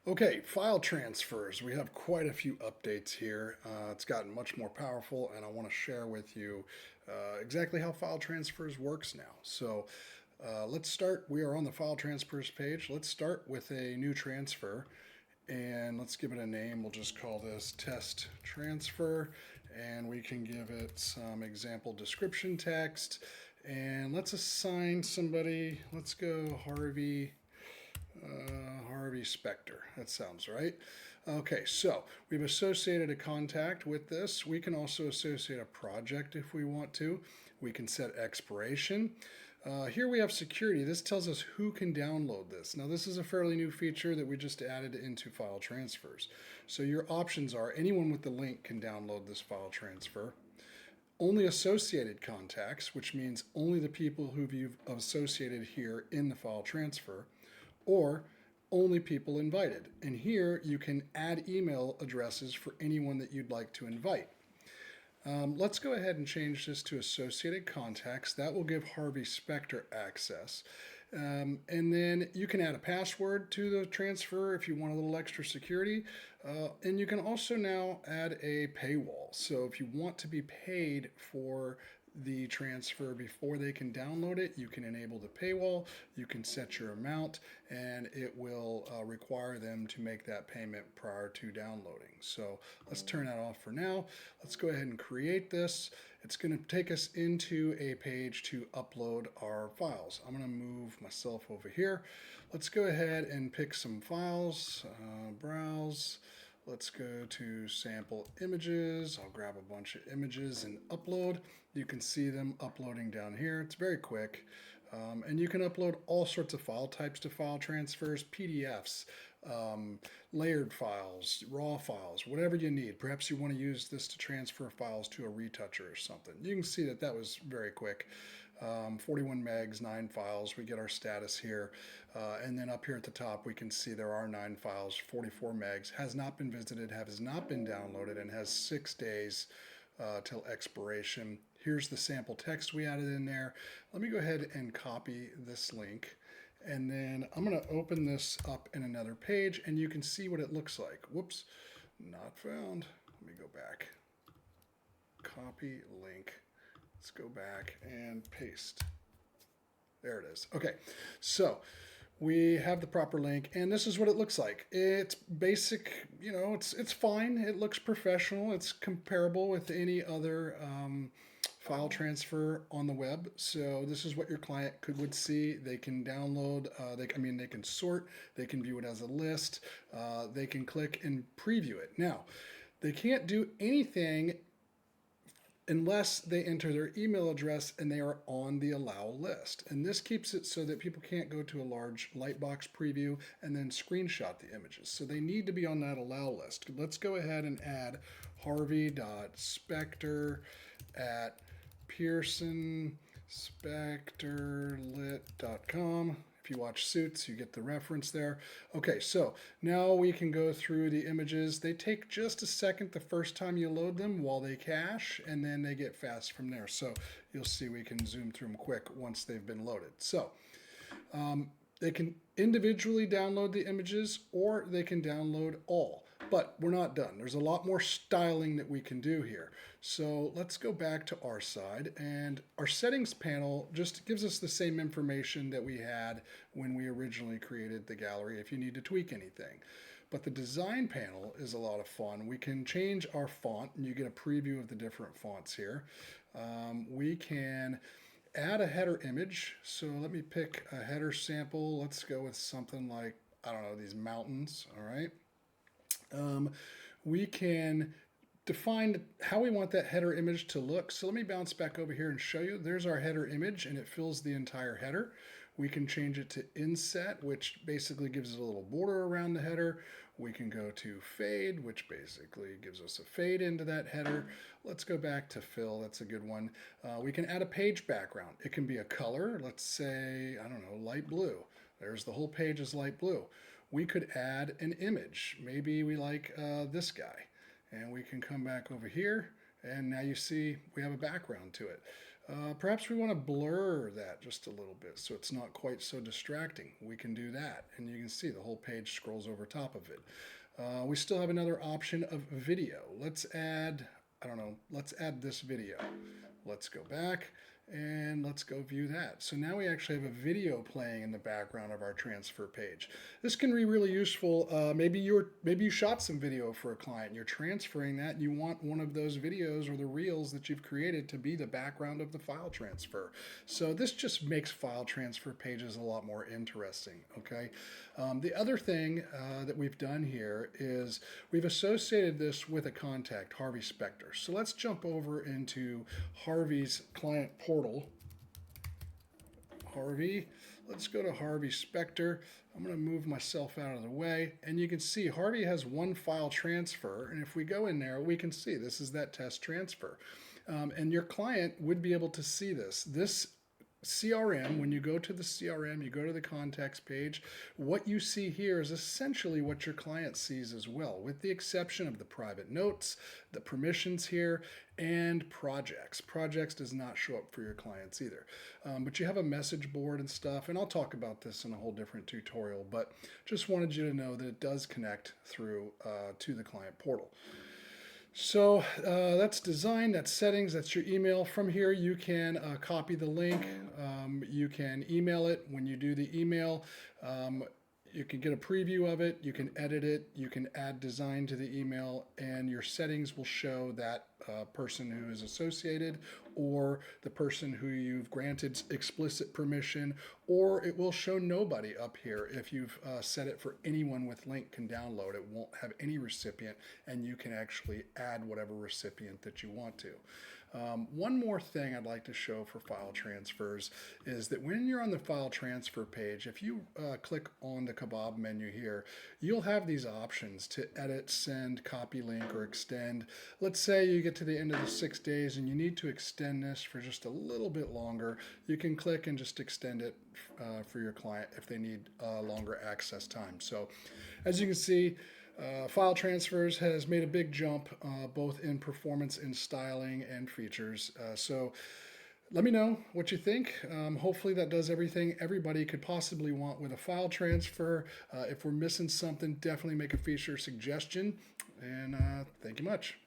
Okay, file transfers. We have quite a few updates here. It's gotten much more powerful, and I want to share with you exactly how file transfers works now. So let's start. We are on the file transfers page. Let's start with a new transfer, and let's give it a name. We'll just call this test transfer, and we can give it some example description text. And let's assign somebody. Let's go Harvey Specter. That sounds right. Okay, so we've associated a contact with this. We can also associate a project if we want to. We can set expiration. Here we have security. This tells us who can download this. Now, this is a fairly new feature that we just added into file transfers. So your options are anyone with the link can download this file transfer. Only associated contacts, which means only the people who you've associated here in the file transfer, or only people invited. And here you can add email addresses for anyone that you'd like to invite. Let's go ahead and change this to associated contacts. That will give Harvey Specter access. And then you can add a password to the transfer if you want a little extra security. And you can also now add a paywall. So if you want to be paid for the transfer before they can download it, you can enable the paywall, you can set your amount, and it will require them to make that payment prior to downloading. So let's turn that off for now. Let's go ahead and create this. It's going to take us into a page to upload our files. I'm going to move myself over here. Let's go ahead and pick some files, browse. Let's go to sample images. I'll grab a bunch of images and upload. You can see them uploading down here. It's very quick. And you can upload all sorts of file types to file transfers, PDFs, layered files, raw files, whatever you need. Perhaps you want to use this to transfer files to a retoucher or something. You can see that that was very quick. 41 megs, 9 files. We get our status here. And then up here at the top, we can see there are 9 files, 44 megs, has not been visited, has not been downloaded, and has 6 days till expiration. Here's the sample text we added in there. Let me go ahead and copy this link. And then I'm going to open this up in another page, and you can see what it looks like. Whoops, not found. Let me go back. Copy link. Let's go back and paste. There it is. Okay, so we have the proper link, and this is what it looks like. It's basic, you know, it's fine. It looks professional. It's comparable with any other file transfer on the web. So this is what your client would see. They can download. They can sort. They can view it as a list. They can click and preview it. Now, they can't do anything unless they enter their email address and they are on the allow list. And this keeps it so that people can't go to a large lightbox preview and then screenshot the images. So they need to be on that allow list. Let's go ahead and add harvey.specter at pearsonspecterlit.com. If you watch Suits, you get the reference there. Okay, so now we can go through the images. They take just a second the first time you load them while they cache, and then they get fast from there. So you'll see we can zoom through them quick once they've been loaded. So they can individually download the images, or they can download all. But we're not done. There's a lot more styling that we can do here. So let's go back to our side, and our settings panel just gives us the same information that we had when we originally created the gallery if you need to tweak anything. But the design panel is a lot of fun. We can change our font, and you get a preview of the different fonts here. We can add a header image. So let me pick a header sample. Let's go with something like, I don't know, these mountains, all right? We can define how we want that header image to look. So let me bounce back over here and show you. There's our header image, and it fills the entire header. We can change it to inset, which basically gives it a little border around the header. We can go to fade, which basically gives us a fade into that header. Let's go back to fill. That's a good one. We can add a page background. It can be a color. Let's say, I don't know, light blue. There's the whole page is light blue. We could add an image. Maybe we like this guy. And we can come back over here, and now you see we have a background to it. Perhaps we want to blur that just a little bit so it's not quite so distracting. We can do that, and you can see the whole page scrolls over top of it. We still have another option of video. Let's add, I don't know, let's add this video. Let's go back and let's go view that. So now we actually have a video playing in the background of our transfer page. This can be really useful. Maybe you shot some video for a client. You're transferring that. And you want one of those videos or the reels that you've created to be the background of the file transfer. So this just makes file transfer pages a lot more interesting. Okay. The other thing that we've done here is we've associated this with a contact, Harvey Specter. So let's jump over into Harvey's client portal. Harvey, let's go to Harvey Specter. I'm going to move myself out of the way, and you can see Harvey has one file transfer, and if we go in there, we can see this is that test transfer. And your client would be able to see this. This CRM, when you go to the CRM, you go to the contacts page, what you see here is essentially what your client sees as well, with the exception of the private notes, the permissions here, and projects. Projects does not show up for your clients either. But you have a message board and stuff, and I'll talk about this in a whole different tutorial, but just wanted you to know that it does connect through to the client portal. So that's design, that's settings, that's your email. From here you can copy the link, you can email it. When you do the email, you can get a preview of it, you can edit it, you can add design to the email, and your settings will show that person who is associated or the person who you've granted explicit permission, or it will show nobody up here if you've set it for anyone with link can download. It won't have any recipient, and you can actually add whatever recipient that you want to. One more thing I'd like to show for file transfers is that when you're on the file transfer page, if you click on the kebab menu here, you'll have these options to edit, send, copy link, or extend. Let's say you get to the end of the 6 days and you need to extend this for just a little bit longer. You can click and just extend it for your client if they need longer access time. So as you can see, file transfers has made a big jump both in performance and styling and features. So let me know what you think. Hopefully that does everything everybody could possibly want with a file transfer. If we're missing something, definitely make a feature suggestion. And thank you much.